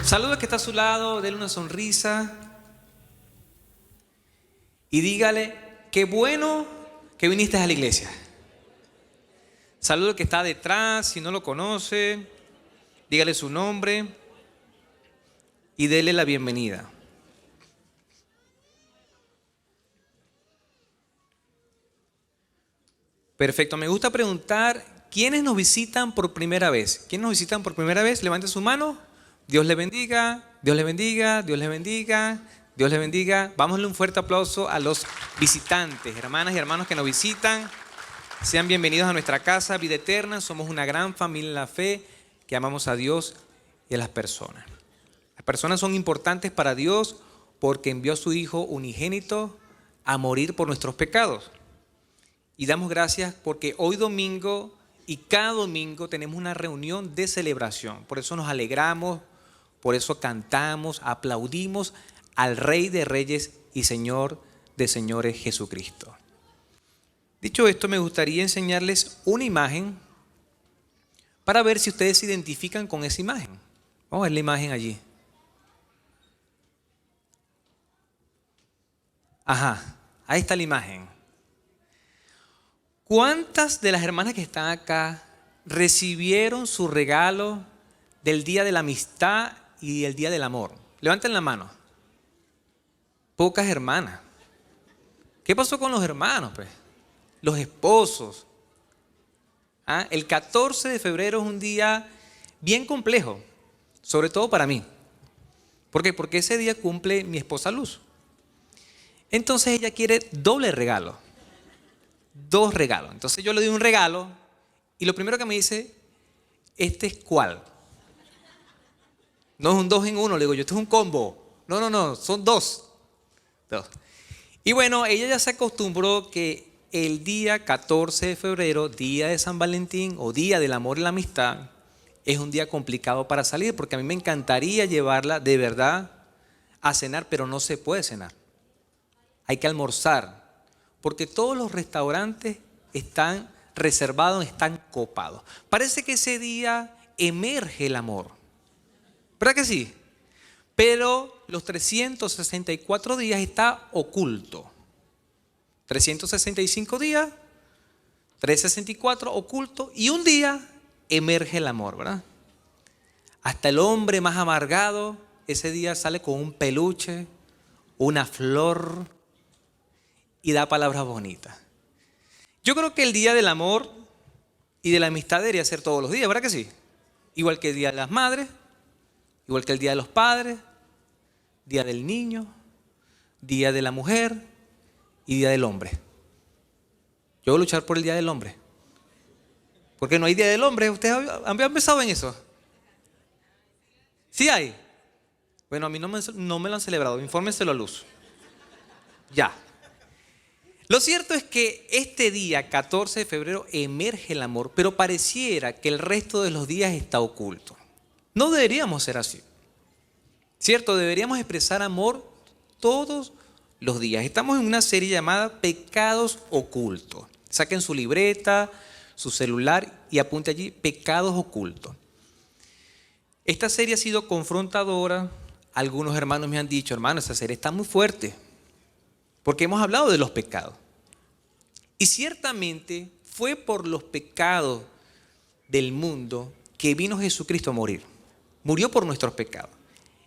Saluda al que está a su lado, déle una sonrisa y dígale, qué bueno que viniste a la iglesia. Saluda al que está detrás, si no lo conoce, dígale su nombre y dele la bienvenida. Perfecto, me gusta preguntar, ¿quiénes nos visitan por primera vez? ¿Quiénes nos visitan por primera vez? Levante su mano. Dios le bendiga, Dios le bendiga, Dios le bendiga, Dios le bendiga. Vamos a darle un fuerte aplauso a los visitantes, hermanas y hermanos que nos visitan. Sean bienvenidos a nuestra casa, Vida Eterna. Somos una gran familia en la fe que amamos a Dios y a las personas. Las personas son importantes para Dios porque envió a su Hijo unigénito a morir por nuestros pecados. Y damos gracias porque hoy domingo y cada domingo tenemos una reunión de celebración. Por eso nos alegramos, por eso cantamos, aplaudimos al Rey de Reyes y Señor de Señores Jesucristo. Dicho esto, me gustaría enseñarles una imagen para ver si ustedes se identifican con esa imagen. Vamos a ver la imagen allí. Ajá, ahí está la imagen. ¿Cuántas de las hermanas que están acá recibieron su regalo del Día de la Amistad y el Día del Amor? Levanten la mano. Pocas hermanas. ¿Qué pasó con los hermanos, pues? Los esposos. El 14 de febrero es un día bien complejo, sobre todo para mí. ¿Por qué? Porque ese día cumple mi esposa Luz. Entonces ella quiere doble regalo. 2 regalos. Entonces yo le doy un regalo y lo primero que me dice, ¿este es cuál? No es un 2 en 1, le digo yo, esto es un combo. No, son 2. Y bueno, ella ya se acostumbró que el día 14 de febrero, día de San Valentín o día del amor y la amistad, es un día complicado para salir porque a mí me encantaría llevarla de verdad a cenar, pero no se puede cenar. Hay que almorzar. Porque todos los restaurantes están reservados, están copados. Parece que ese día emerge el amor. ¿Verdad que sí? Pero los 364 días está oculto. 365 días, 364 oculto y un día emerge el amor, ¿verdad? Hasta el hombre más amargado ese día sale con un peluche, una flor y da palabras bonitas. Yo creo que el día del amor y de la amistad debería ser todos los días, ¿verdad que sí? Igual que el día de las madres, igual que el día de los padres, día del niño, día de la mujer y día del hombre. Yo voy a luchar por el día del hombre. Porque no hay día del hombre. ¿Ustedes han pensado en eso? ¿Sí hay? Bueno, a mí no me lo han celebrado. Infórmenselo a Luz. Ya. Lo cierto es que este día, 14 de febrero, emerge el amor, pero pareciera que el resto de los días está oculto. No deberíamos ser así. ¿Cierto? Deberíamos expresar amor todos los días. Estamos en una serie llamada Pecados Ocultos. Saquen su libreta, su celular y apunte allí, Pecados Ocultos. Esta serie ha sido confrontadora. Algunos hermanos me han dicho, hermano, esta serie está muy fuerte. Porque hemos hablado de los pecados. Y ciertamente fue por los pecados del mundo que vino Jesucristo a morir. Murió por nuestros pecados.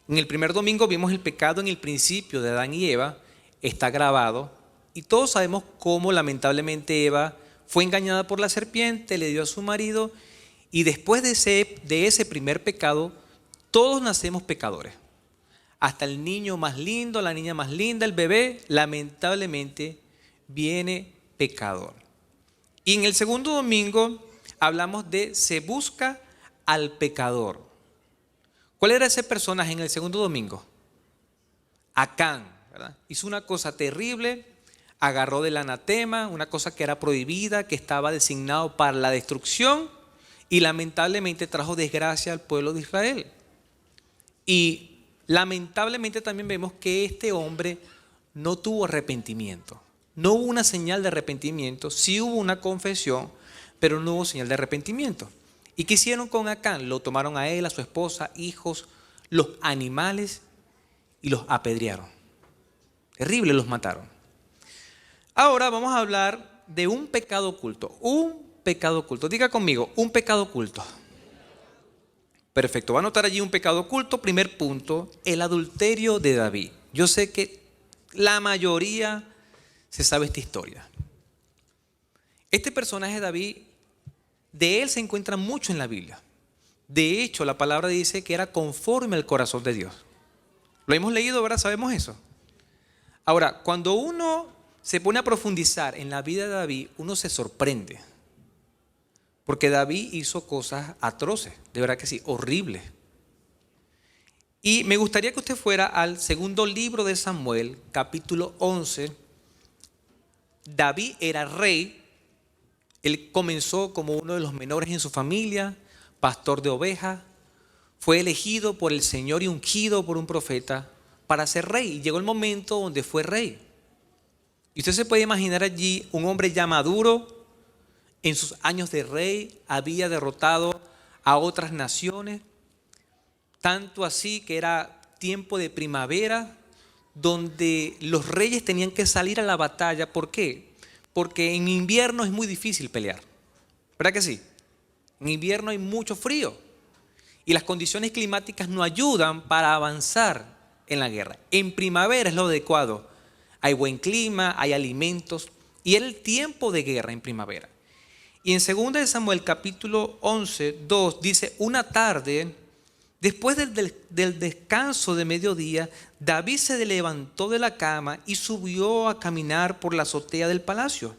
En el primer domingo vimos el pecado en el principio de Adán y Eva. Está grabado. Y todos sabemos cómo lamentablemente Eva fue engañada por la serpiente, le dio a su marido. Y después de ese primer pecado, todos nacemos pecadores. Hasta el niño más lindo, la niña más linda, el bebé, lamentablemente viene pecador. Y en el segundo domingo hablamos de se busca al pecador. ¿Cuál era ese personaje en el segundo domingo? Acán, ¿verdad? Hizo una cosa terrible, agarró del anatema, una cosa que era prohibida, que estaba designado para la destrucción y lamentablemente trajo desgracia al pueblo de Israel. Y lamentablemente también vemos que este hombre no tuvo arrepentimiento. No hubo una señal de arrepentimiento, sí hubo una confesión, pero no hubo señal de arrepentimiento. ¿Y qué hicieron con Acán? Lo tomaron a él, a su esposa, hijos, los animales y los apedrearon. Terrible, los mataron. Ahora vamos a hablar de un pecado oculto. Un pecado oculto. Diga conmigo, un pecado oculto. Perfecto, va a anotar allí un pecado oculto. Primer punto, el adulterio de David. Yo sé que la mayoría se sabe esta historia. Este personaje David, de él se encuentra mucho en la Biblia. De hecho, la palabra dice que era conforme al corazón de Dios. Lo hemos leído, ¿verdad? Sabemos eso. Ahora, cuando uno se pone a profundizar en la vida de David, uno se sorprende. Porque David hizo cosas atroces, de verdad que sí, horribles. Y me gustaría que usted fuera al segundo libro de Samuel, capítulo 11. David era rey. Él comenzó como uno de los menores en su familia, pastor de ovejas. Fue elegido por el Señor y ungido por un profeta para ser rey. Y llegó el momento donde fue rey. Y usted se puede imaginar allí un hombre ya maduro, en sus años de rey, había derrotado a otras naciones. Tanto así que era tiempo de primavera, donde los reyes tenían que salir a la batalla. ¿Por qué? Porque en invierno es muy difícil pelear. ¿Verdad que sí? En invierno hay mucho frío y las condiciones climáticas no ayudan para avanzar en la guerra. En primavera es lo adecuado. Hay buen clima, hay alimentos y era el tiempo de guerra en primavera. Y en 2 de Samuel capítulo 11, 2 dice, una tarde, después del descanso de mediodía, David se levantó de la cama y subió a caminar por la azotea del palacio.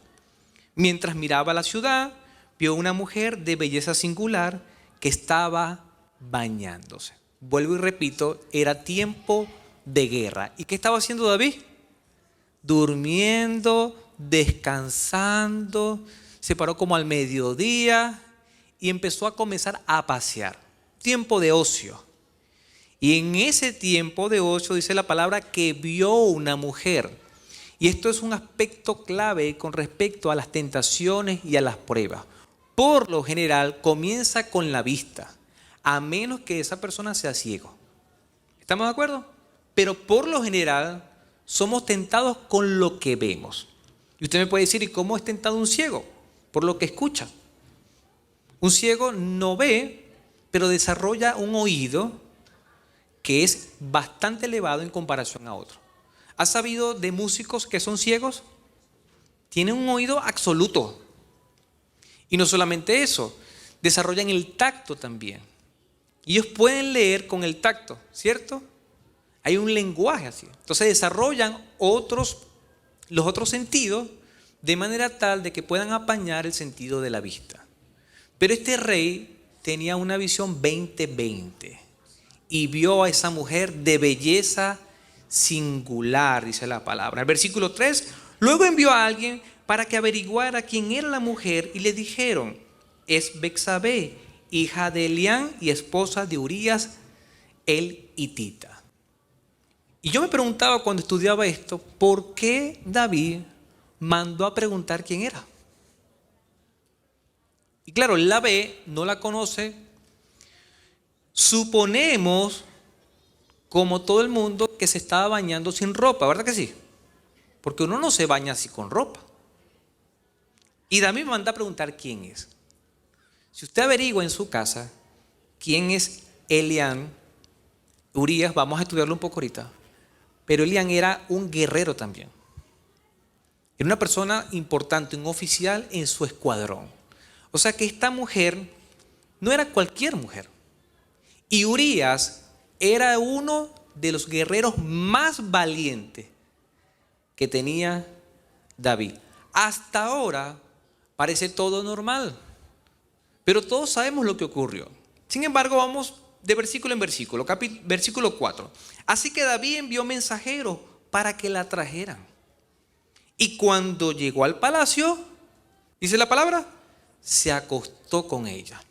Mientras miraba la ciudad, vio una mujer de belleza singular que estaba bañándose. Vuelvo y repito, era tiempo de guerra. ¿Y qué estaba haciendo David? Durmiendo, descansando. Se paró como al mediodía y empezó a comenzar a pasear. Tiempo de ocio. Y en ese tiempo de ocio dice la palabra que vio una mujer. Y esto es un aspecto clave con respecto a las tentaciones y a las pruebas. Por lo general comienza con la vista, a menos que esa persona sea ciego. ¿Estamos de acuerdo? Pero por lo general somos tentados con lo que vemos. Y usted me puede decir, ¿y cómo es tentado un ciego? Por lo que escucha. Un ciego no ve, pero desarrolla un oído que es bastante elevado en comparación a otro. ¿Has sabido de músicos que son ciegos? Tienen un oído absoluto. Y no solamente eso, desarrollan el tacto también. Y ellos pueden leer con el tacto, ¿cierto? Hay un lenguaje así. Entonces desarrollan los otros sentidos de manera tal de que puedan apañar el sentido de la vista. Pero este rey tenía una visión 20/20 y vio a esa mujer de belleza singular, dice la palabra. El versículo 3, luego envió a alguien para que averiguara quién era la mujer y le dijeron, es Betsabé, hija de Elián y esposa de Urías el hitita. Y yo me preguntaba cuando estudiaba esto, ¿por qué David mandó a preguntar quién era? Y claro, él la ve, no la conoce. Suponemos, como todo el mundo, que se estaba bañando sin ropa, ¿verdad que sí? Porque uno no se baña así con ropa. Y David me manda a preguntar quién es. Si usted averigua en su casa quién es Elián, Urías, vamos a estudiarlo un poco ahorita. Pero Elián era un guerrero también. Era una persona importante, un oficial en su escuadrón. O sea que esta mujer no era cualquier mujer. Y Urías era uno de los guerreros más valientes que tenía David. Hasta ahora parece todo normal, pero todos sabemos lo que ocurrió. Sin embargo, vamos de versículo en versículo. Versículo 4. Así que David envió mensajeros para que la trajeran. Y cuando llegó al palacio, dice la palabra, se acostó con ella.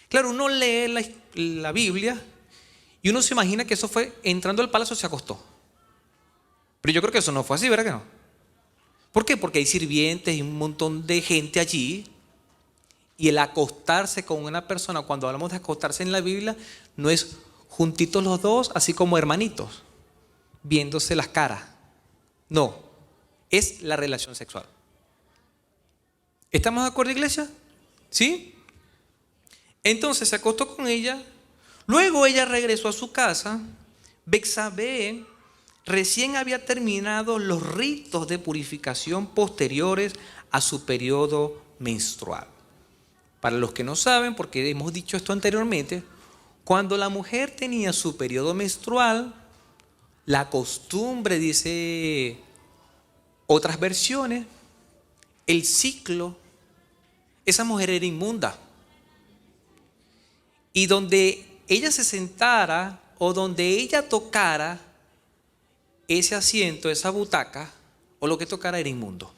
Claro, uno lee la Biblia y uno se imagina que eso fue entrando al palacio se acostó. Pero yo creo que eso no fue así, ¿verdad que no? ¿Por qué? Porque hay sirvientes y un montón de gente allí. Y el acostarse con una persona, cuando hablamos de acostarse en la Biblia, no es juntitos los dos, así como hermanitos, viéndose las caras. No, es la relación sexual. ¿Estamos de acuerdo, iglesia? ¿Sí? Entonces se acostó con ella. Luego ella regresó a su casa. Betsabé recién había terminado los ritos de purificación posteriores a su periodo menstrual. Para los que no saben, porque hemos dicho esto anteriormente, cuando la mujer tenía su periodo menstrual, la costumbre, dice otras versiones, el ciclo, esa mujer era inmunda. Y donde ella se sentara o donde ella tocara ese asiento, esa butaca, o lo que tocara era inmundo.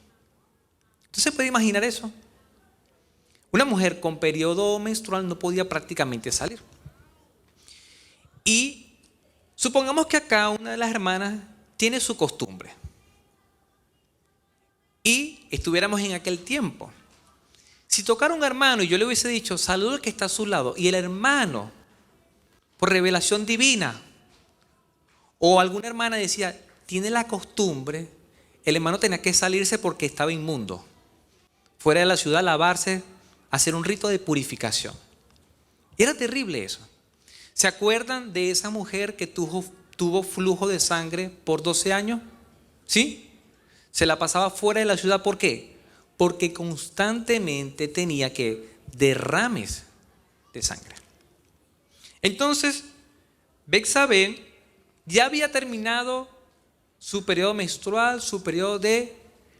¿Usted se puede imaginar eso? Una mujer con periodo menstrual no podía prácticamente salir. Y supongamos que acá una de las hermanas tiene su costumbre. Y estuviéramos en aquel tiempo. Si tocara un hermano y yo le hubiese dicho, saludo al que está a su lado, y el hermano, por revelación divina, o alguna hermana decía, tiene la costumbre, el hermano tenía que salirse porque estaba inmundo. Fuera de la ciudad, lavarse, hacer un rito de purificación. Era terrible eso. ¿Se acuerdan de esa mujer que tuvo flujo de sangre por 12 años? ¿Sí? Se la pasaba fuera de la ciudad. ¿Por qué? Porque constantemente tenía derrames de sangre. Entonces, Betsabé ya había terminado su periodo menstrual, su periodo de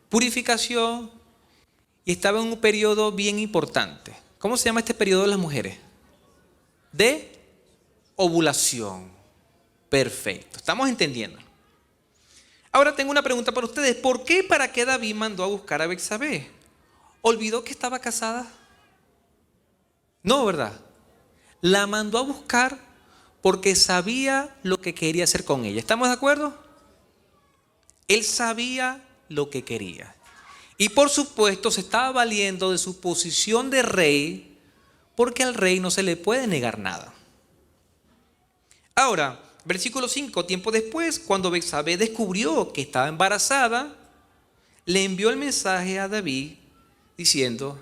purificación, y estaba en un periodo bien importante. ¿Cómo se llama este periodo de las mujeres? De ovulación. Perfecto, estamos entendiendo. Ahora tengo una pregunta para ustedes. ¿Por qué y para qué David mandó a buscar a Betsabé? ¿Olvidó que estaba casada? No, ¿verdad? La mandó a buscar porque sabía lo que quería hacer con ella. ¿Estamos de acuerdo? Él sabía lo que quería. Y por supuesto se estaba valiendo de su posición de rey, porque al rey no se le puede negar nada. Ahora, versículo 5, tiempo después, cuando Betsabé descubrió que estaba embarazada, le envió el mensaje a David diciendo,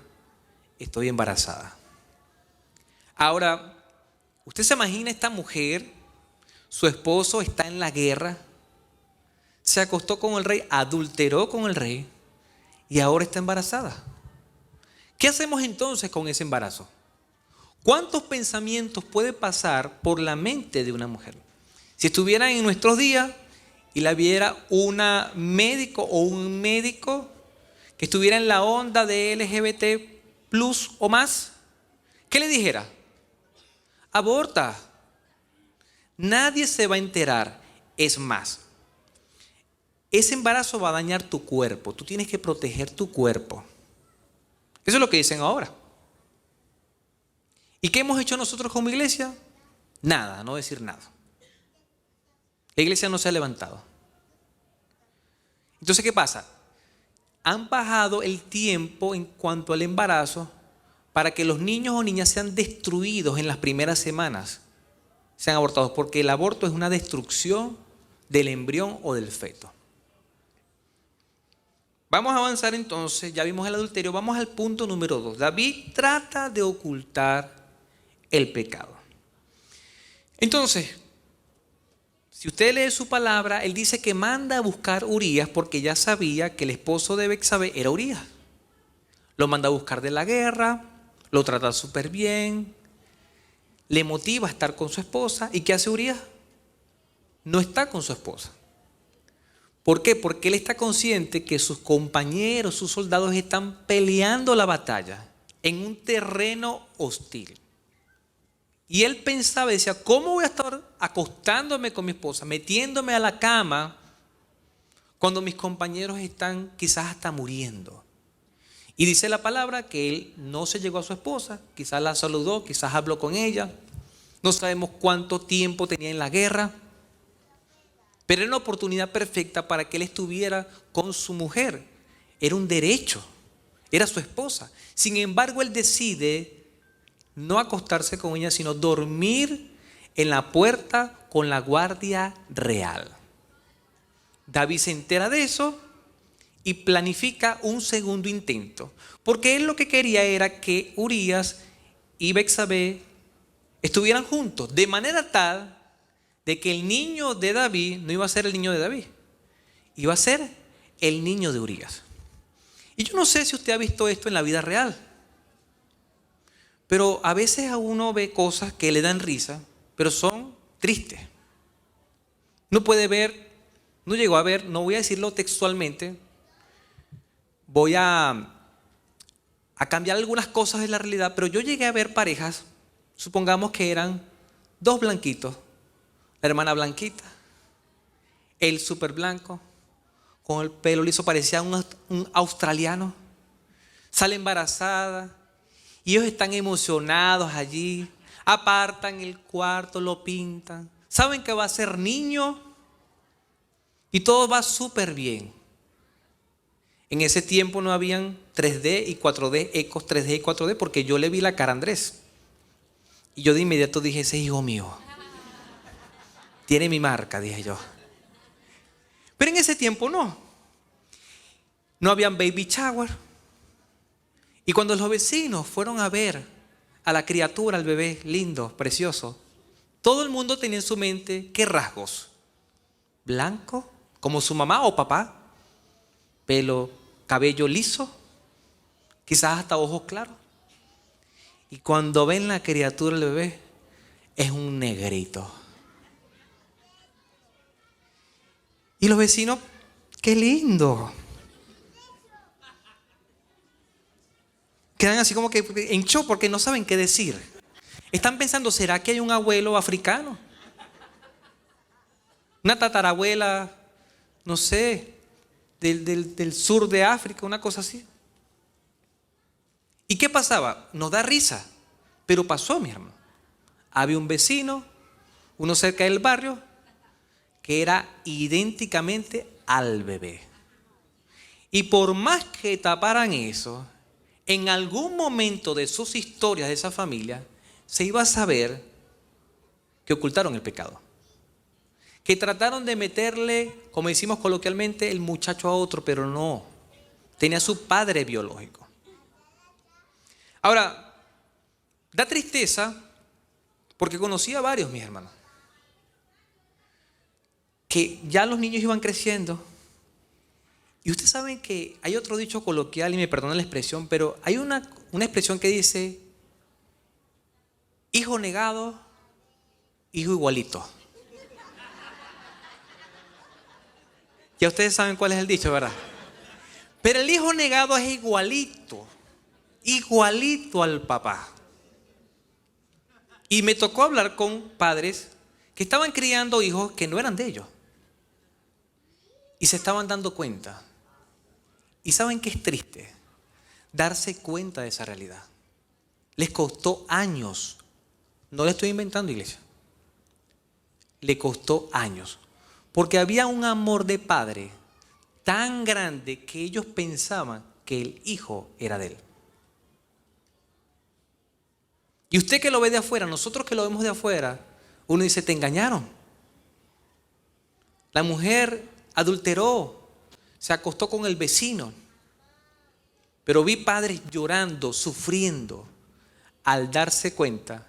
estoy embarazada. Ahora, ¿usted se imagina esta mujer? Su esposo está en la guerra, se acostó con el rey, adulteró con el rey y ahora está embarazada. ¿Qué hacemos entonces con ese embarazo? ¿Cuántos pensamientos puede pasar por la mente de una mujer? Si estuviera en nuestros días y la viera una médico o un médico que estuviera en la onda de LGBT plus o más, ¿qué le dijera? Aborta. Nadie se va a enterar. Es más, ese embarazo va a dañar tu cuerpo. Tú tienes que proteger tu cuerpo. Eso es lo que dicen ahora. ¿Y qué hemos hecho nosotros como iglesia? Nada, no decir nada. La iglesia no se ha levantado. Entonces, ¿qué pasa? Han bajado el tiempo en cuanto al embarazo para que los niños o niñas sean destruidos en las primeras semanas, sean abortados, porque el aborto es una destrucción del embrión o del feto. Vamos a avanzar entonces, ya vimos el adulterio, vamos al punto número 2. David trata de ocultar el pecado. Entonces, si usted lee su palabra, él dice que manda a buscar Urías porque ya sabía que el esposo de Betsabé era Urías. Lo manda a buscar de la guerra, lo trata súper bien, le motiva a estar con su esposa. ¿Y qué hace Urías? No está con su esposa. ¿Por qué? Porque él está consciente que sus compañeros, sus soldados están peleando la batalla en un terreno hostil. Y él pensaba, decía, ¿cómo voy a estar acostándome con mi esposa, metiéndome a la cama cuando mis compañeros están quizás hasta muriendo? Y dice la palabra que él no se llegó a su esposa, quizás la saludó, quizás habló con ella. No sabemos cuánto tiempo tenía en la guerra. Pero era una oportunidad perfecta para que él estuviera con su mujer. Era un derecho, era su esposa. Sin embargo, él decide no acostarse con ella, sino dormir en la puerta con la guardia real. David se entera de eso y planifica un segundo intento, porque él lo que quería era que Urías y Betsabé estuvieran juntos, de manera tal de que el niño de David no iba a ser el niño de David, iba a ser el niño de Urías. Y yo no sé si usted ha visto esto en la vida real, pero a veces a uno ve cosas que le dan risa, pero son tristes. No puede ver, no llegó a ver, no voy a decirlo textualmente, voy a cambiar algunas cosas de la realidad, pero yo llegué a ver parejas, supongamos que eran dos blanquitos, la hermana blanquita, el súper blanco, con el pelo liso, parecía un australiano, sale embarazada y ellos están emocionados allí, apartan el cuarto, lo pintan, saben que va a ser niño y todo va súper bien. En ese tiempo no habían 3D y 4D, ecos 3D y 4D, porque yo le vi la cara a Andrés. Y yo de inmediato dije, ese hijo mío tiene mi marca, dije yo. Pero en ese tiempo no habían baby shower. Y cuando los vecinos fueron a ver a la criatura, al bebé lindo, precioso, todo el mundo tenía en su mente, ¿qué rasgos? Blanco, como su mamá o papá, pelo, cabello liso, quizás hasta ojos claros. Y cuando ven la criatura, el bebé, es un negrito. Y los vecinos, qué lindo. Quedan así como que en shock porque no saben qué decir. Están pensando, ¿será que hay un abuelo africano? Una tatarabuela, no sé, del sur de África, una cosa así. ¿Y qué pasaba? Nos da risa, pero pasó, mi hermano. Había un vecino, uno cerca del barrio, que era idénticamente al bebé. Y por más que taparan eso, en algún momento de sus historias de esa familia, se iba a saber que ocultaron el pecado. Que trataron de meterle, como decimos coloquialmente, el muchacho a otro, pero no. Tenía su padre biológico. Ahora, da tristeza porque conocí a varios, mis hermanos, que ya los niños iban creciendo. Y ustedes saben que hay otro dicho coloquial, y me perdonan la expresión, pero hay una expresión que dice, hijo negado, hijo igualito. Ya ustedes saben cuál es el dicho, ¿verdad? Pero el hijo negado es igualito al papá. Y me tocó hablar con padres que estaban criando hijos que no eran de ellos. Y se estaban dando cuenta. ¿Y saben qué es triste? Darse cuenta de esa realidad. Les costó años. No le estoy inventando, iglesia. Le costó años. Porque había un amor de padre tan grande que ellos pensaban que el hijo era de él. Y usted que lo ve de afuera, nosotros que lo vemos de afuera, uno dice, te engañaron. La mujer adulteró, se acostó con el vecino. Pero vi padres llorando, sufriendo, al darse cuenta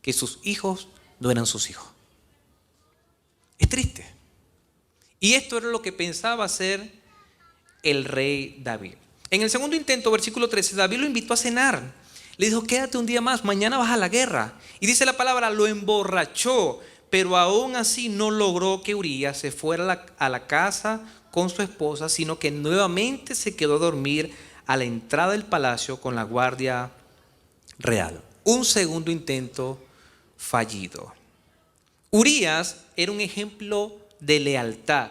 que sus hijos no eran sus hijos. Es triste. Y esto era lo que pensaba hacer el rey David. En el segundo intento, versículo 13, David lo invitó a cenar. Le dijo, quédate un día más, mañana vas a la guerra. Y dice la palabra, lo emborrachó, pero aún así no logró que Urías se fuera a la casa con su esposa, sino que nuevamente se quedó a dormir a la entrada del palacio con la guardia real. Un segundo intento fallido. Urías era un ejemplo de lealtad.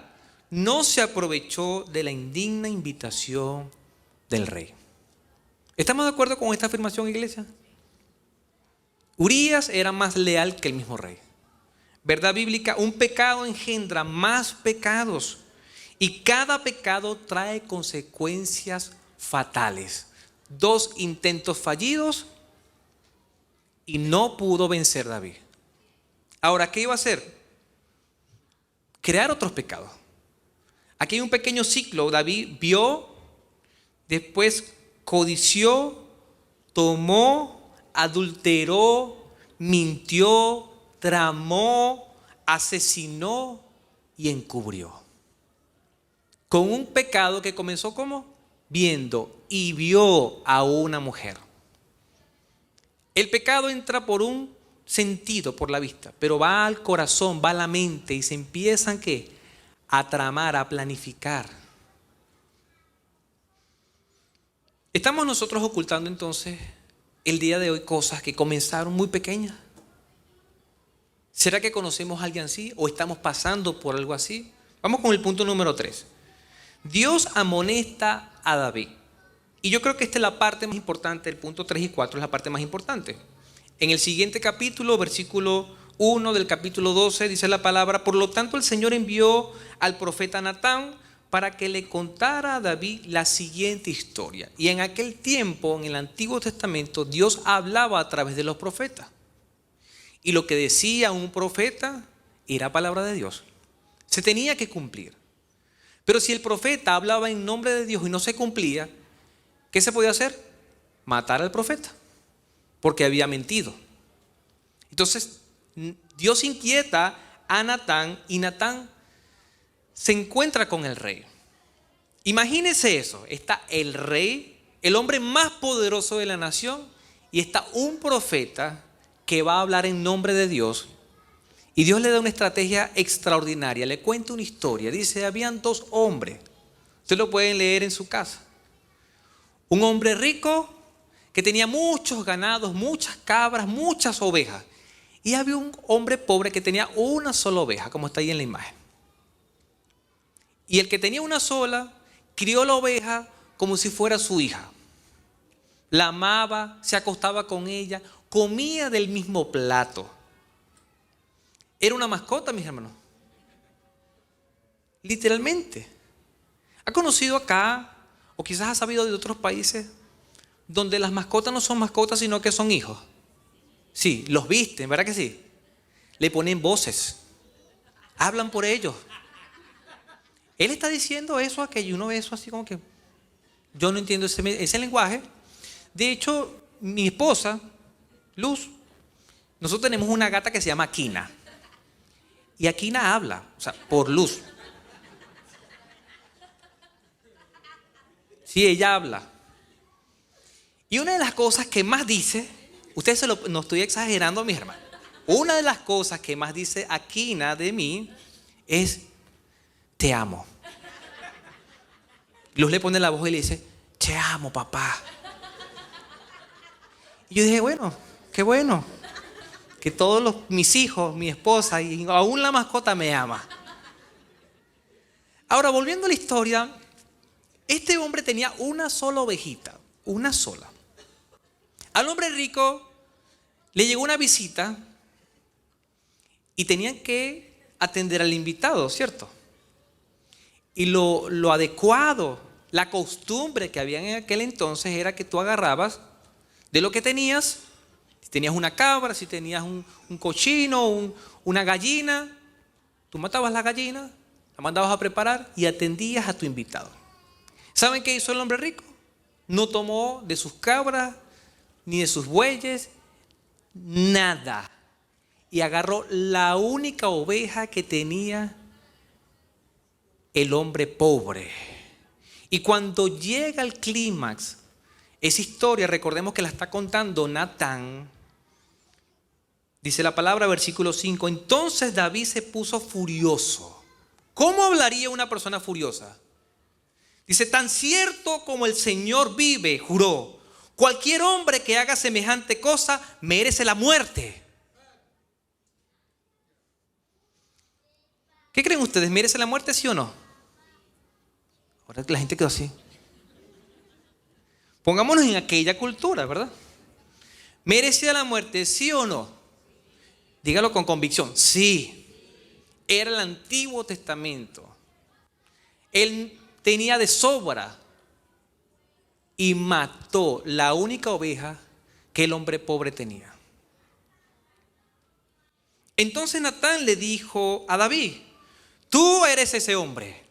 No se aprovechó de la indigna invitación del rey. ¿Estamos de acuerdo con esta afirmación, iglesia? Urías era más leal que el mismo rey. ¿Verdad bíblica? Un pecado engendra más pecados y cada pecado trae consecuencias fatales. 2 intentos fallidos y no pudo vencer David. Ahora, ¿qué iba a hacer? Crear otros pecados. Aquí hay un pequeño ciclo. David vio, después codició, tomó, adulteró, mintió, tramó, asesinó y encubrió. Con un pecado que comenzó como viendo y vio a una mujer. El pecado entra por un sentido, por la vista, pero va al corazón, va a la mente y se empiezan ¿qué? A tramar, a planificar. Estamos nosotros ocultando entonces el día de hoy cosas que comenzaron muy pequeñas. ¿Será que conocemos a alguien así o estamos pasando por algo así? Vamos con el punto número 3. Dios amonesta a David. Y yo creo que esta es la parte más importante, el punto 3 y 4 es la parte más importante. En el siguiente capítulo, versículo 1 del capítulo 12, dice la palabra: por lo tanto el Señor envió al profeta Natán para que le contara a David la siguiente historia. Y en aquel tiempo, en el Antiguo Testamento, Dios hablaba a través de los profetas. Y lo que decía un profeta era palabra de Dios. Se tenía que cumplir. Pero si el profeta hablaba en nombre de Dios y no se cumplía, ¿qué se podía hacer? Matar al profeta, porque había mentido. Entonces, Dios inquieta a Natán y Natán se encuentra con el rey. Imagínense eso, está el rey, el hombre más poderoso de la nación, y está un profeta que va a hablar en nombre de Dios. Y Dios le da una estrategia extraordinaria, le cuenta una historia. Dice, habían dos hombres, ustedes lo pueden leer en su casa. Un hombre rico que tenía muchos ganados, muchas cabras, muchas ovejas. Y había un hombre pobre que tenía una sola oveja, como está ahí en la imagen. Y el que tenía una sola, crió la oveja como si fuera su hija. La amaba, se acostaba con ella, comía del mismo plato. Era una mascota, mis hermanos. Literalmente. ¿Ha conocido acá, o quizás ha sabido de otros países, donde las mascotas no son mascotas, sino que son hijos? Sí, los visten, ¿verdad que sí? Le ponen voces, hablan por ellos. Él está diciendo eso, aquello, y uno ve eso así como que yo no entiendo ese lenguaje. De hecho, mi esposa, Luz, nosotros tenemos una gata que se llama Aquina. Y Aquina habla, o sea, por Luz. Sí, ella habla. Y una de las cosas que más dice, no estoy exagerando, mis hermanos. Una de las cosas que más dice Aquina de mí es: te amo. Luz le pone la voz y le dice: te amo, papá. Y yo dije, bueno, qué bueno que todos mis hijos, mi esposa y aún la mascota me ama. Ahora, volviendo a la historia, este hombre tenía una sola ovejita, una sola. Al hombre rico le llegó una visita y tenían que atender al invitado, ¿cierto? Y lo adecuado, la costumbre que había en aquel entonces era que tú agarrabas de lo que tenías. Si tenías una cabra, si tenías un cochino, una gallina, tú matabas la gallina, la mandabas a preparar y atendías a tu invitado. ¿Saben qué hizo el hombre rico? No tomó de sus cabras ni de sus bueyes nada, y agarró la única oveja que tenía el hombre pobre. Y cuando llega al clímax, esa historia, recordemos que la está contando Natán. Dice la palabra, versículo 5, entonces David se puso furioso. ¿Cómo hablaría una persona furiosa? Dice, tan cierto como el Señor vive, juró, cualquier hombre que haga semejante cosa merece la muerte. ¿Qué creen ustedes? ¿Merece la muerte, sí o no? Ahora la gente quedó así. Pongámonos en aquella cultura, ¿verdad? ¿Merecía la muerte, sí o no? Dígalo con convicción. Sí. Era el Antiguo Testamento. Él tenía de sobra y mató la única oveja que el hombre pobre tenía. Entonces Natán le dijo a David: tú eres ese hombre.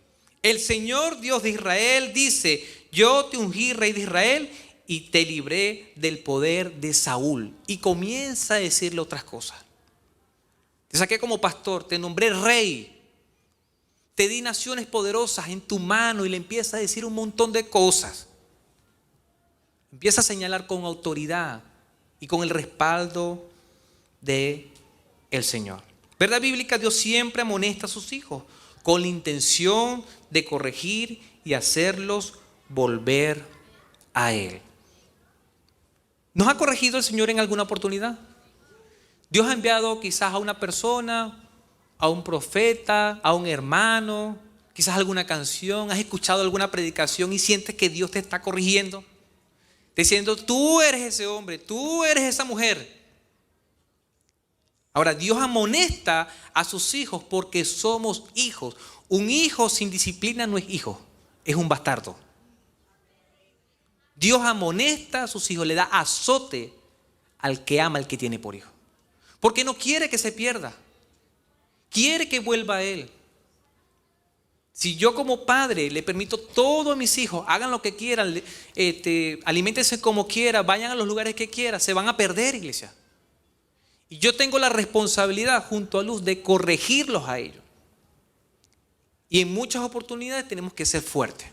El Señor Dios de Israel dice: yo te ungí rey de Israel y te libré del poder de Saúl. Y comienza a decirle otras cosas. Te saqué como pastor, te nombré rey, te di naciones poderosas en tu mano, y le empieza a decir un montón de cosas. Empieza a señalar con autoridad y con el respaldo de el Señor. ¿Verdad bíblica? Dios siempre amonesta a sus hijos con la intención de corregir y hacerlos volver a Él. ¿Nos ha corregido el Señor en alguna oportunidad? Dios ha enviado quizás a una persona, a un profeta, a un hermano, quizás alguna canción, has escuchado alguna predicación y sientes que Dios te está corrigiendo, diciendo: tú eres ese hombre, tú eres esa mujer. Ahora, Dios amonesta a sus hijos porque somos hijos. Un hijo sin disciplina no es hijo, es un bastardo. Dios amonesta a sus hijos, le da azote al que ama, al que tiene por hijo. Porque no quiere que se pierda, quiere que vuelva a Él. Si yo como padre le permito todo a mis hijos, hagan lo que quieran, aliméntense como quieran, vayan a los lugares que quieran, se van a perder, iglesia. Y yo tengo la responsabilidad junto a Luz de corregirlos a ellos. Y en muchas oportunidades tenemos que ser fuertes.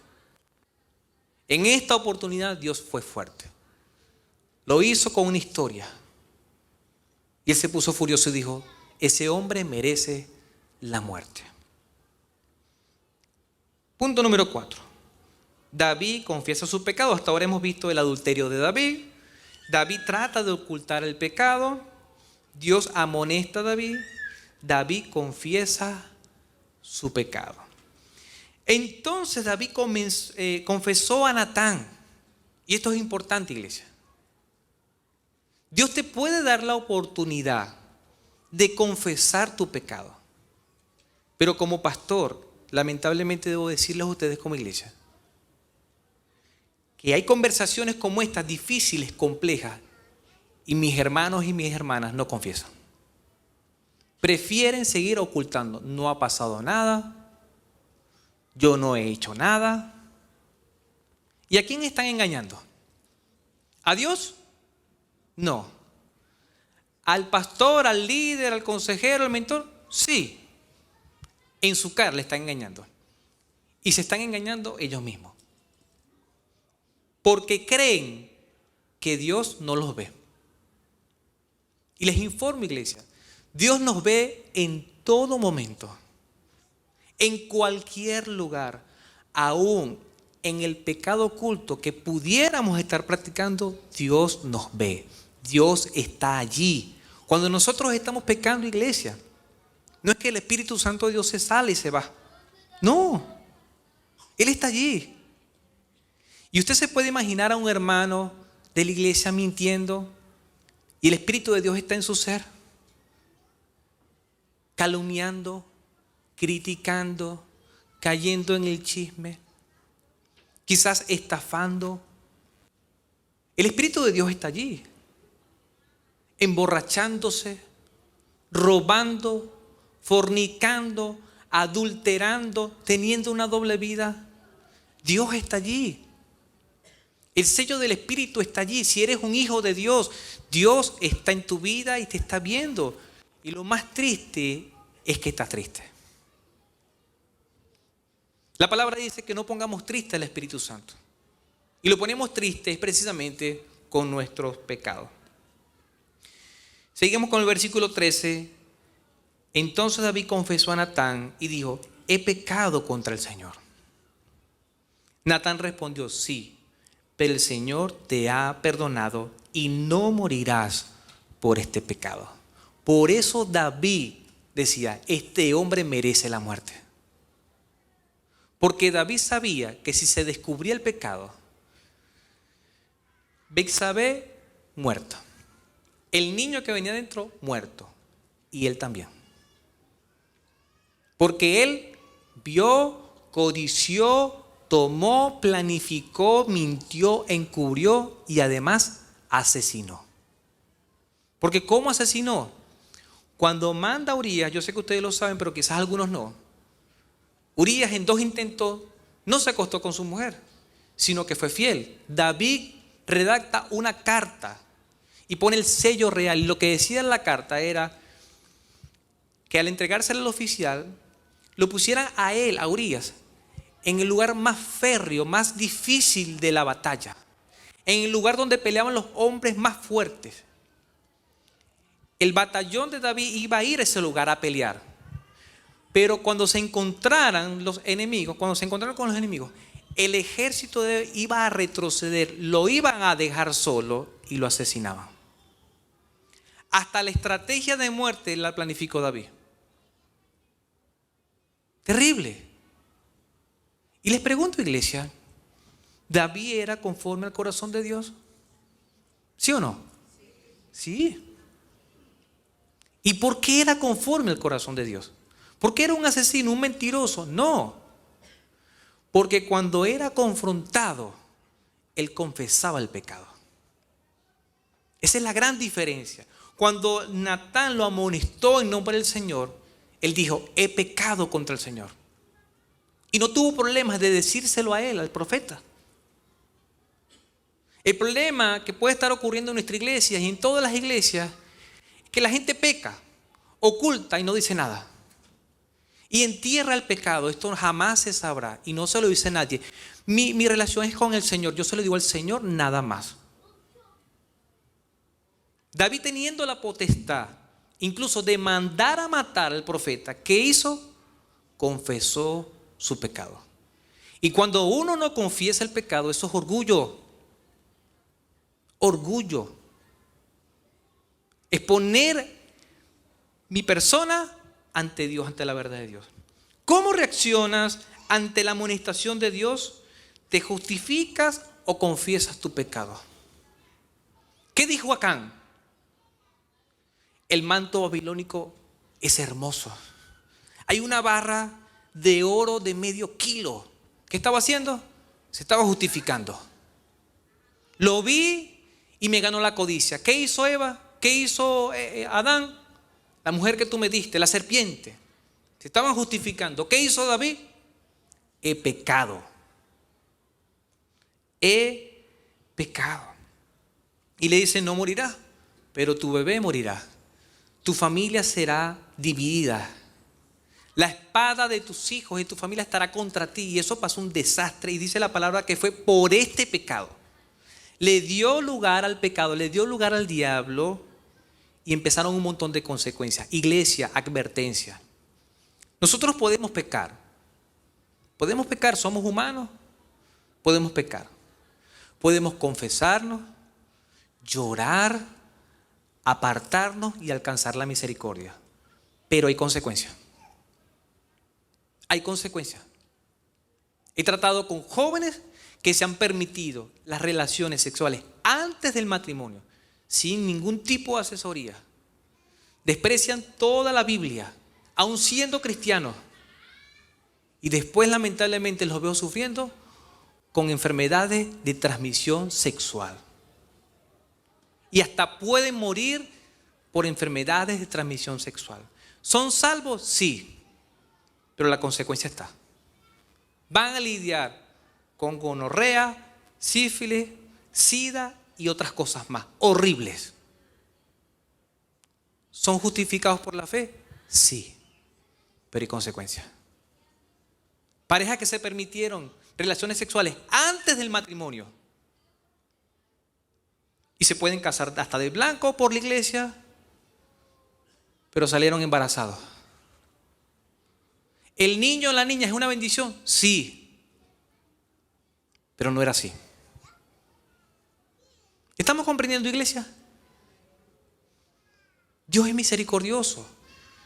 En esta oportunidad Dios fue fuerte. Lo hizo con una historia. Y él se puso furioso y dijo: ese hombre merece la muerte. Punto número 4. David confiesa su pecado. Hasta ahora hemos visto el adulterio de David. David trata de ocultar el pecado. Dios amonesta a David. David confiesa su pecado. Entonces David confesó a Natán. Y esto es importante, iglesia. Dios te puede dar la oportunidad de confesar tu pecado. Pero como pastor, lamentablemente debo decirles a ustedes como iglesia que hay conversaciones como estas, difíciles, complejas, y mis hermanos y mis hermanas no confiesan. Prefieren seguir ocultando. No ha pasado nada. Yo no he hecho nada. ¿Y a quién están engañando? ¿A Dios? No. ¿Al pastor, al líder, al consejero, al mentor? Sí. En su cara le están engañando. Y se están engañando ellos mismos. Porque creen que Dios no los ve. Y les informo, iglesia, Dios nos ve en todo momento, en cualquier lugar, aún en el pecado oculto que pudiéramos estar practicando. Dios nos ve, Dios está allí. Cuando nosotros estamos pecando, iglesia, no es que el Espíritu Santo de Dios se sale y se va. No, Él está allí. Y usted se puede imaginar a un hermano de la iglesia mintiendo y el Espíritu de Dios está en su ser, calumniando, criticando, cayendo en el chisme, quizás estafando. El Espíritu de Dios está allí, emborrachándose, robando, fornicando, adulterando, teniendo una doble vida. Dios está allí. El sello del Espíritu está allí. Si eres un hijo de Dios, Dios está en tu vida y te está viendo. Y lo más triste es que estás triste. La palabra dice que no pongamos triste al Espíritu Santo. Y lo ponemos triste precisamente con nuestros pecados. Seguimos con el versículo 13. Entonces David confesó a Natán y dijo: he pecado contra el Señor. Natán respondió: sí, pero el Señor te ha perdonado y no morirás por este pecado. Por eso David decía: este hombre merece la muerte. Porque David sabía que si se descubría el pecado, Betsabé muerto, el niño que venía dentro muerto, y él también. Porque él vio, codició, tomó, planificó, mintió, encubrió y además asesinó. Porque ¿cómo asesinó? Cuando manda a Urías, yo sé que ustedes lo saben, pero quizás algunos no. Urías en 2 intentos no se acostó con su mujer, sino que fue fiel. David redacta una carta y pone el sello real. Y lo que decía en la carta era que al entregársela al oficial, lo pusieran a él, a Urías, en el lugar más férreo, más difícil de la batalla. En el lugar donde peleaban los hombres más fuertes. El batallón de David iba a ir a ese lugar a pelear. Pero cuando se encontraran con los enemigos, el ejército de David iba a retroceder, lo iban a dejar solo y lo asesinaban. Hasta la estrategia de muerte la planificó David. Terrible. Y les pregunto, iglesia, ¿David era conforme al corazón de Dios? ¿Sí o no? Sí. ¿Y por qué era conforme al corazón de Dios? ¿Por qué era un asesino, un mentiroso? No. Porque cuando era confrontado, él confesaba el pecado. Esa es la gran diferencia. Cuando Natán lo amonestó en nombre del Señor, él dijo, he pecado contra el Señor. Y no tuvo problemas de decírselo a él, al profeta. El problema que puede estar ocurriendo en nuestra iglesia y en todas las iglesias es que la gente peca, oculta y no dice nada. Y entierra el pecado. Esto jamás se sabrá y no se lo dice nadie. Mi relación es con el Señor. Yo se lo digo al Señor nada más. David, teniendo la potestad incluso de mandar a matar al profeta, ¿qué hizo? Confesó su pecado. Y cuando uno no confiesa el pecado, eso es orgullo. Orgullo. Es poner mi persona ante Dios, ante la verdad de Dios. ¿Cómo reaccionas ante la amonestación de Dios? ¿Te justificas o confiesas tu pecado? ¿Qué dijo Acán? El manto babilónico es hermoso. Hay una barra de oro de medio kilo. ¿Qué estaba haciendo? Se estaba justificando. Lo vi y me ganó la codicia. ¿Qué hizo Eva? ¿Qué hizo Adán? La mujer que tú me diste, la serpiente. Se estaban justificando. ¿Qué hizo David? He pecado. He pecado. Y le dice, no morirá, pero tu bebé morirá. Tu familia será dividida. La espada de tus hijos y tu familia estará contra ti. Y eso pasó un desastre. Y dice la palabra que fue por este pecado. Le dio lugar al pecado, le dio lugar al diablo. Y empezaron un montón de consecuencias. Iglesia, advertencia. Nosotros podemos pecar. Podemos pecar, somos humanos. Podemos pecar. Podemos confesarnos, llorar, apartarnos y alcanzar la misericordia. Pero hay consecuencias. Hay consecuencias. He tratado con jóvenes que se han permitido las relaciones sexuales antes del matrimonio, sin ningún tipo de asesoría. Desprecian toda la Biblia, aun siendo cristianos. Y después, lamentablemente, los veo sufriendo con enfermedades de transmisión sexual. Y hasta pueden morir por enfermedades de transmisión sexual. ¿Son salvos? Sí. Pero la consecuencia está. Van a lidiar con gonorrea, sífilis, sida y otras cosas más horribles. ¿Son justificados por la fe? Sí. Pero hay consecuencias. Parejas que se permitieron relaciones sexuales antes del matrimonio y se pueden casar hasta de blanco por la iglesia, pero salieron embarazados. ¿El niño o la niña es una bendición? Sí, pero no era así. ¿Estamos comprendiendo, iglesia? Dios es misericordioso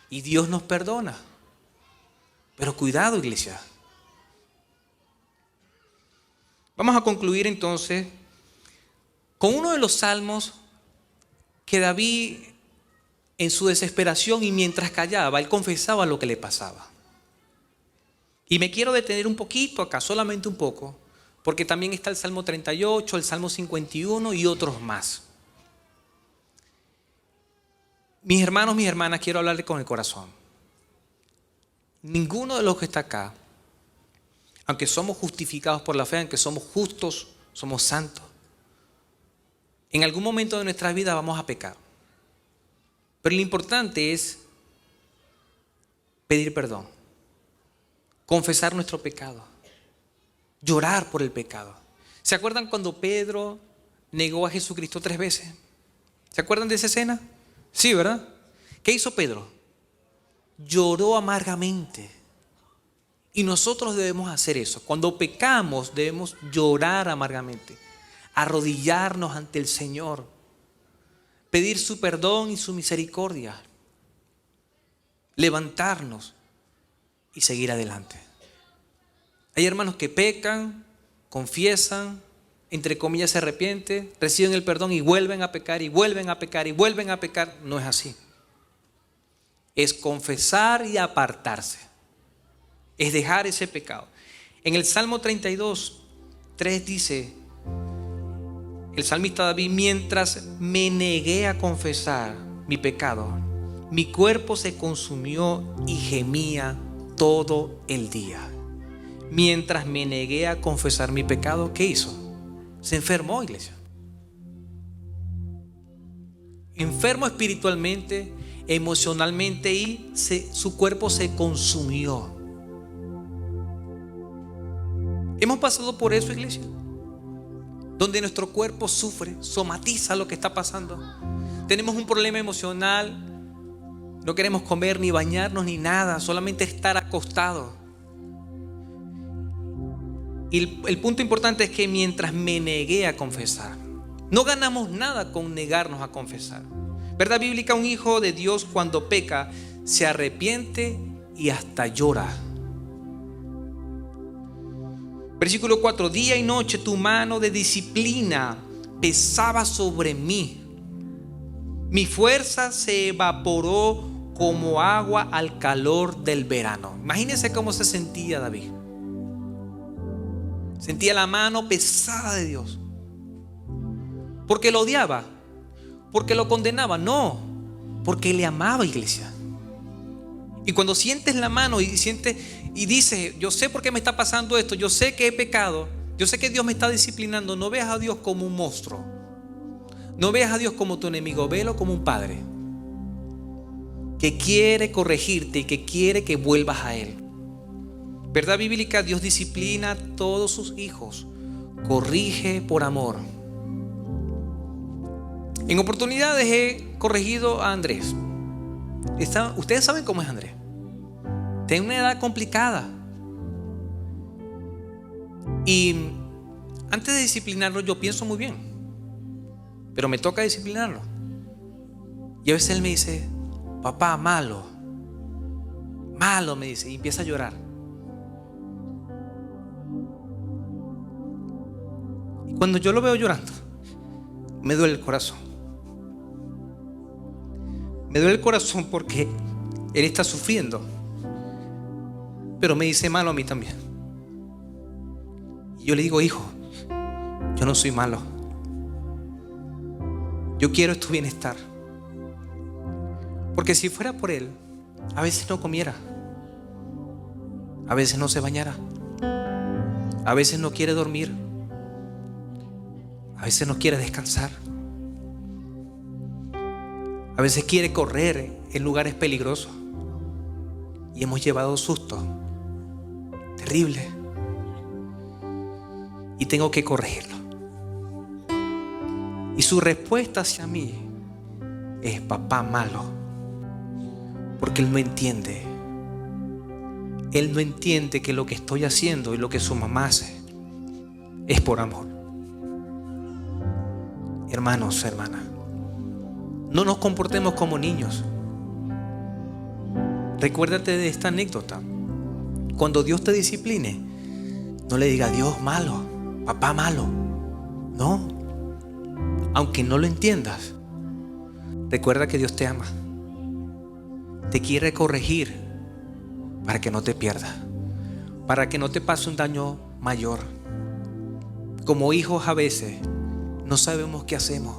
y Dios nos perdona. Pero cuidado, iglesia. Vamos a concluir entonces con uno de los salmos que David, en su desesperación y mientras callaba, él confesaba lo que le pasaba. Y me quiero detener un poquito acá, solamente un poco, porque también está el Salmo 38, el Salmo 51 y otros más. Mis hermanos, mis hermanas, quiero hablarles con el corazón. Ninguno de los que está acá, aunque somos justificados por la fe, aunque somos justos, somos santos, en algún momento de nuestras vidas vamos a pecar. Pero lo importante es pedir perdón, confesar nuestro pecado, llorar por el pecado. ¿Se acuerdan cuando Pedro negó a Jesucristo 3 veces? ¿Se acuerdan de esa escena? Sí, ¿verdad? ¿Qué hizo Pedro? Lloró amargamente. Y nosotros debemos hacer eso. Cuando pecamos debemos llorar amargamente, arrodillarnos ante el Señor, pedir su perdón y su misericordia, levantarnos y seguir adelante. Hay hermanos que pecan, confiesan, entre comillas se arrepienten, reciben el perdón y vuelven a pecar y vuelven a pecar y vuelven a pecar. No es así. Es confesar y apartarse. Es dejar ese pecado. En el Salmo 32, 3 dice el salmista David: mientras me negué a confesar mi pecado, mi cuerpo se consumió y gemía todo el día. Mientras me negué a confesar mi pecado, ¿qué hizo? Se enfermó, iglesia. Enfermo espiritualmente, emocionalmente, y su cuerpo se consumió. Hemos pasado por eso, iglesia, donde nuestro cuerpo sufre, somatiza lo que está pasando. Tenemos un problema emocional, no queremos comer ni bañarnos ni nada, solamente estar acostados. Y el punto importante es que mientras me negué a confesar, no ganamos nada con negarnos a confesar. ¿Verdad bíblica? Un hijo de Dios cuando peca se arrepiente y hasta llora. Versículo 4: día y noche tu mano de disciplina pesaba sobre mí. Mi fuerza se evaporó como agua al calor del verano. Imagínense cómo se sentía David. Sentía la mano pesada de Dios. ¿Porque lo odiaba? ¿Porque lo condenaba? No, porque le amaba, iglesia. Y cuando sientes la mano y dices: yo sé por qué me está pasando esto, yo sé que he pecado, yo sé que Dios me está disciplinando, no veas a Dios como un monstruo, no veas a Dios como tu enemigo, velo como un padre que quiere corregirte y que quiere que vuelvas a Él. ¿Verdad bíblica? Dios disciplina a todos sus hijos, corrige por amor. En oportunidades he corregido a Andrés. Ustedes saben cómo es Andrés. Tiene una edad complicada. Y antes de disciplinarlo yo pienso muy bien, pero me toca disciplinarlo. Y a veces él me dice: papá, malo, me dice, y empieza a llorar. Y cuando yo lo veo llorando, me duele el corazón. Me duele el corazón porque él está sufriendo, pero me dice malo a mí también. Y yo le digo: hijo, yo no soy malo, yo quiero tu bienestar. Porque si fuera por él, a veces no comiera, a veces no se bañara, a veces no quiere dormir, a veces no quiere descansar, a veces quiere correr en lugares peligrosos. Y hemos llevado sustos terribles. Y tengo que corregirlo. Y su respuesta hacia mí es: papá, malo. Porque él no entiende. Él no entiende que lo que estoy haciendo y lo que su mamá hace es por amor. Hermanos, hermanas, no nos comportemos como niños. Recuérdate de esta anécdota. Cuando Dios te discipline, no le diga: Dios malo, papá malo. No. Aunque no lo entiendas, recuerda que Dios te ama. Te quiere corregir para que no te pierdas, para que no te pase un daño mayor. Como hijos a veces no sabemos qué hacemos.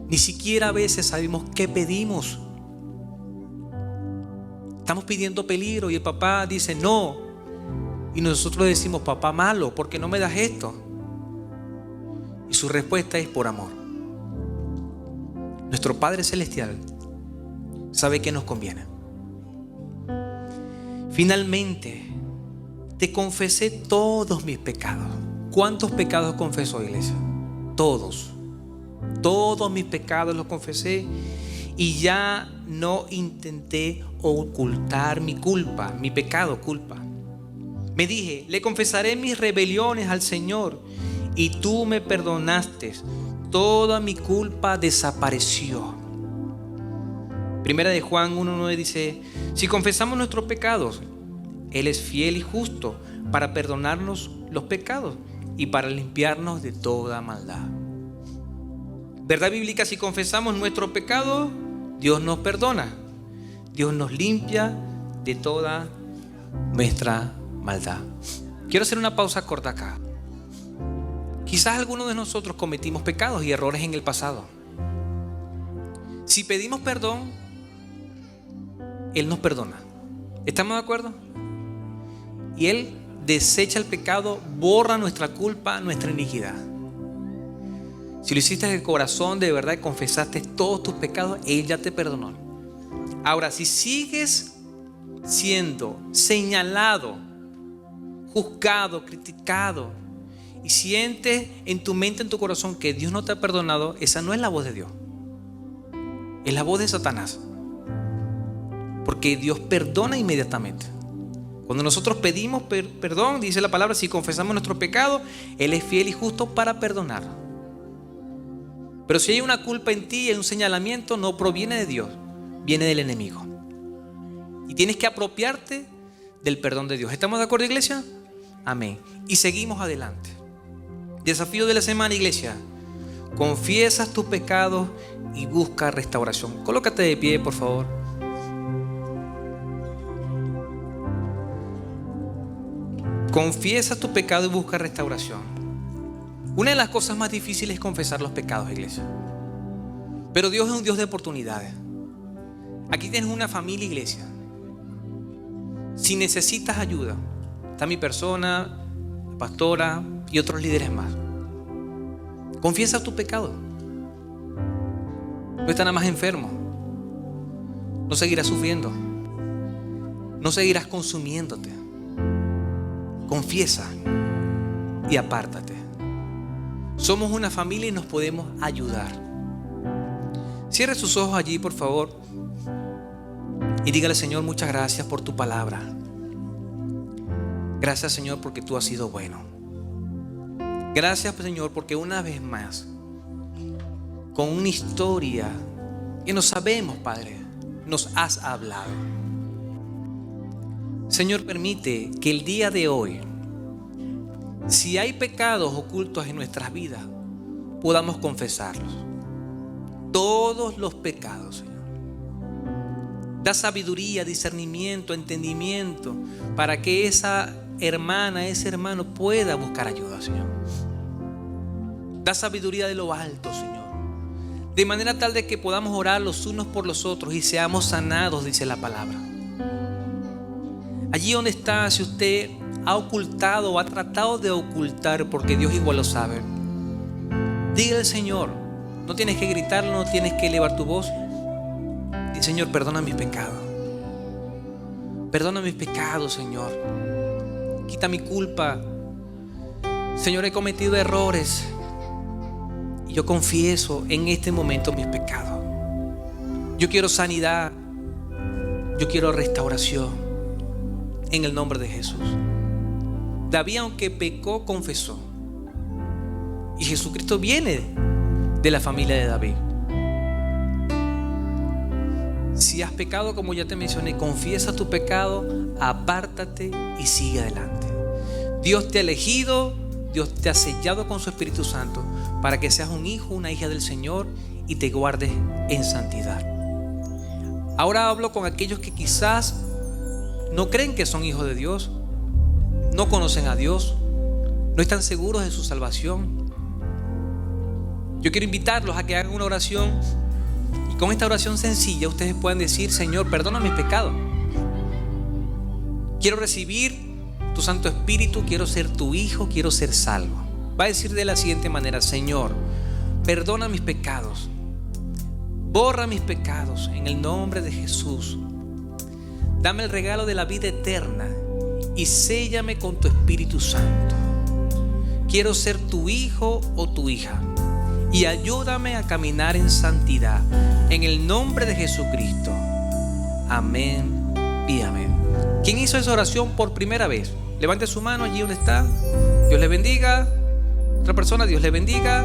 Ni siquiera a veces sabemos qué pedimos Estamos pidiendo peligro y el papá dice no. Y nosotros le decimos, papá malo, ¿por qué no me das esto? Y su respuesta es por amor. Nuestro Padre Celestial sabe que nos conviene. Finalmente, te confesé todos mis pecados. ¿Cuántos pecados confesó, iglesia? Todos. Todos mis pecados los confesé y ya no intenté ocultar mi culpa, mi pecado, culpa. Me dije, le confesaré mis rebeliones al Señor y tú me perdonaste. Toda mi culpa desapareció. Primera de Juan 1:9 dice, si confesamos nuestros pecados, Él es fiel y justo para perdonarnos los pecados y para limpiarnos de toda maldad. ¿Verdad bíblica? Si confesamos nuestros pecados, Dios nos perdona. Dios nos limpia de toda nuestra maldad. Quiero hacer una pausa corta acá. Quizás algunos de nosotros cometimos pecados y errores en el pasado. Si pedimos perdón, Él nos perdona. ¿Estamos de acuerdo? Y Él desecha el pecado, borra nuestra culpa, nuestra iniquidad. Si lo hiciste de corazón, de verdad, confesaste todos tus pecados, Él ya te perdonó. Ahora, si sigues siendo señalado, juzgado, criticado, y sientes en tu mente, en tu corazón que Dios no te ha perdonado, esa no es la voz de Dios. Es la voz de Satanás. Porque Dios perdona inmediatamente. Cuando nosotros pedimos perdón, dice la palabra, si confesamos nuestro pecado, Él es fiel y justo para perdonar. Pero si hay una culpa en ti, hay un señalamiento, no proviene de Dios, viene del enemigo. Y tienes que apropiarte del perdón de Dios. ¿Estamos de acuerdo, iglesia? Amén. Y seguimos adelante. Desafío de la semana, iglesia. Confiesas tus pecados y busca restauración. Colócate de pie, por favor. Confiesa tu pecado y busca restauración. Una de las cosas más difíciles es confesar los pecados, iglesia. Pero Dios es un Dios de oportunidades. Aquí tienes una familia, iglesia. Si necesitas ayuda, está mi persona, la pastora y otros líderes más. Confiesa tu pecado. No estás nada más enfermo. No seguirás sufriendo. No seguirás consumiéndote. Confiesa y apártate. Somos una familia y nos podemos ayudar. Cierre sus ojos allí, por favor, y dígale, Señor, muchas gracias por tu palabra. Gracias, Señor, porque tú has sido bueno. Gracias, Señor, porque una vez más, con una historia que no sabemos, Padre, nos has hablado. Señor, permite que el día de hoy, si hay pecados ocultos en nuestras vidas, podamos confesarlos. Todos los pecados, Señor. Da sabiduría, discernimiento, entendimiento, para que esa hermana, ese hermano pueda buscar ayuda, Señor. Da sabiduría de lo alto, Señor. De manera tal de que podamos orar los unos por los otros y seamos sanados, dice la palabra. Allí donde está, si usted ha ocultado o ha tratado de ocultar, porque Dios igual lo sabe, dígale, Señor, no tienes que gritarlo, no tienes que elevar tu voz. Dile, Señor, perdona mis pecados. Perdona mis pecados, Señor. Quita mi culpa. Señor, he cometido errores y yo confieso en este momento mis pecados. Yo quiero sanidad. Yo quiero restauración. En el nombre de Jesús. David, aunque pecó, confesó. Y Jesucristo viene de la familia de David. Si has pecado, como ya te mencioné, confiesa tu pecado, apártate y sigue adelante. Dios te ha elegido, Dios te ha sellado con su Espíritu Santo para que seas un hijo, una hija del Señor y te guardes en santidad. Ahora hablo con aquellos que quizás no creen que son hijos de Dios, no conocen a Dios, no están seguros de su salvación. Yo quiero invitarlos a que hagan una oración y con esta oración sencilla ustedes puedan decir, Señor, perdona mis pecados. quiero recibir tu Santo Espíritu, quiero ser tu hijo, quiero ser salvo. Va a decir de la siguiente manera: Señor, perdona mis pecados, borra mis pecados en el nombre de Jesús. Dame el regalo de la vida eterna y séllame con tu Espíritu Santo. Quiero ser tu hijo o tu hija y ayúdame a caminar en santidad en el nombre de Jesucristo. Amén y amén. ¿Quién hizo esa oración por primera vez? Levante su mano allí donde está. Dios le bendiga. Otra persona, Dios le bendiga.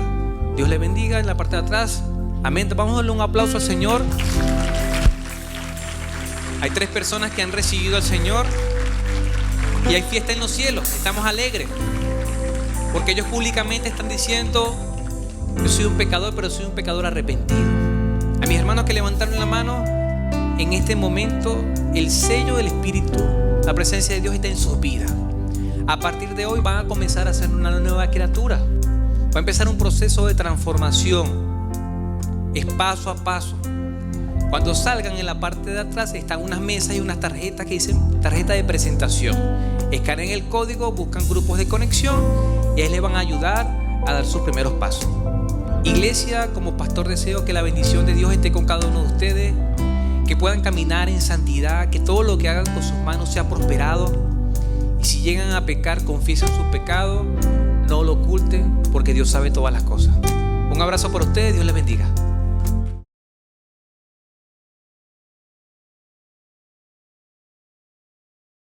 Dios le bendiga en la parte de atrás. Amén. Vamos a darle un aplauso al Señor. Hay 3 personas que han recibido al Señor y hay fiesta en los cielos. Estamos alegres porque ellos públicamente están diciendo: yo soy un pecador, pero soy un pecador arrepentido. A mis hermanos que levantaron la mano, en este momento el sello del Espíritu, la presencia de Dios está en sus vidas. A partir de hoy van a comenzar a ser una nueva criatura. Va a empezar un proceso de transformación. Es paso a paso. Cuando salgan, en la parte de atrás están unas mesas y unas tarjetas que dicen tarjeta de presentación. Escanean el código, buscan grupos de conexión y ahí les van a ayudar a dar sus primeros pasos. Iglesia, como pastor deseo que la bendición de Dios esté con cada uno de ustedes, que puedan caminar en santidad, que todo lo que hagan con sus manos sea prosperado, y si llegan a pecar, confiesen sus pecados, no lo oculten, porque Dios sabe todas las cosas. Un abrazo para ustedes, Dios les bendiga.